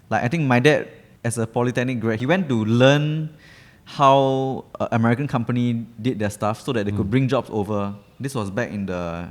Like I think my dad, as a polytechnic grad, he went to learn how American company did their stuff so that they could bring jobs over. This was back in the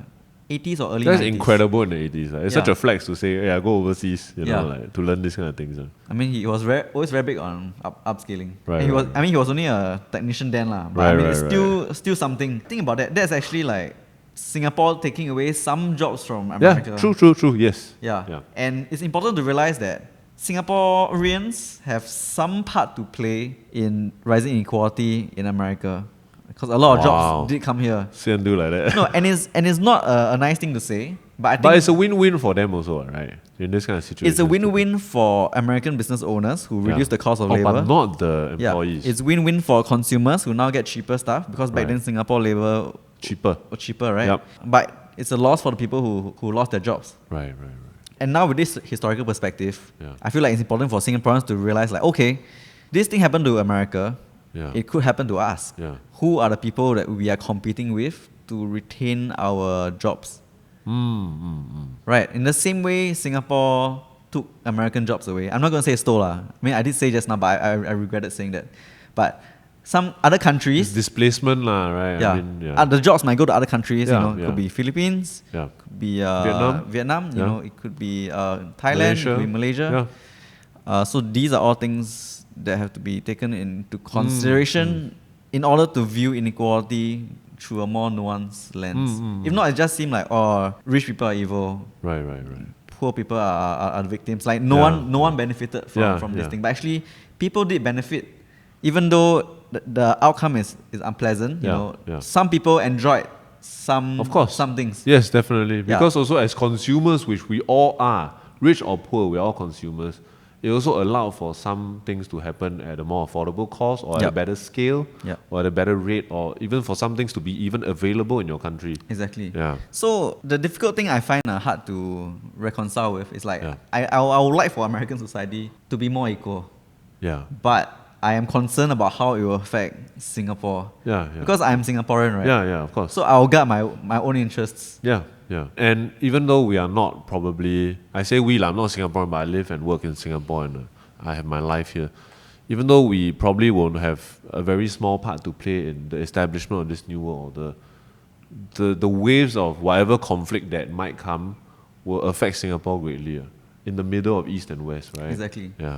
80s or early That's 90s. incredible in the 80s. It's such Yeah. a flex to say, yeah, go overseas, Yeah. like to learn these kind of things. I mean, he was always very big on upscaling. Right, And right. I mean, he was only a technician then, lah. But Right, I mean, right, it's still something. Think about that. That's actually like Singapore taking away some jobs from Yeah, America. true, yes. Yeah. And it's important to realize that Singaporeans have some part to play in rising inequality in America. Because a lot of Wow. jobs did come here. Say and do like that. No, and it's not a nice thing to say, but I think But it's a win-win for them also, right? In this kind of situation. it's a win-win for American business owners who reduce the cost of labor. But not the employees. It's win-win for consumers who now get cheaper stuff because back then Singapore labor cheaper. was cheaper, right? Yep. But it's a loss for the people who lost their jobs. Right. And now with this historical perspective, Yeah. I feel like it's important for Singaporeans to realize like, okay, this thing happened to America. Yeah. It could happen to us. Yeah. Who are the people that we are competing with to retain our jobs? Right. In the same way, Singapore took American jobs away. I'm not going to say stole. I mean, I did say just now, but I regretted saying that. But some other countries, It's displacement, right? yeah, I mean, the jobs might go to other countries. Yeah, It could be Philippines, Yeah. could be Vietnam. Yeah. It could be Thailand, it could be Malaysia. So these are all things that have to be taken into consideration in order to view inequality through a more nuanced lens. If not, it just seems like, oh, rich people are evil, Right. poor people are the victims. Like no one benefited from this thing. But actually, people did benefit, even though the outcome is unpleasant. Some people enjoyed some things. Yes, definitely. Because also as consumers, which we all are, rich or poor, we're all consumers. It also allowed for some things to happen at a more affordable cost or at a better scale or at a better rate, or even for some things to be even available in your country. Exactly. Yeah. So the difficult thing I find hard to reconcile with is like I would like for American society to be more equal. Yeah. But I am concerned about how it will affect Singapore. Yeah. Because I'm Singaporean, right? Yeah, of course. So I'll guard my own interests. Yeah. And even though we are not probably, I say we, I'm not Singaporean, but I live and work in Singapore and I have my life here. Even though we probably won't have a very small part to play in the establishment of this new world, the waves of whatever conflict that might come will affect Singapore greatly. In the middle of East and West, right? Exactly. Yeah.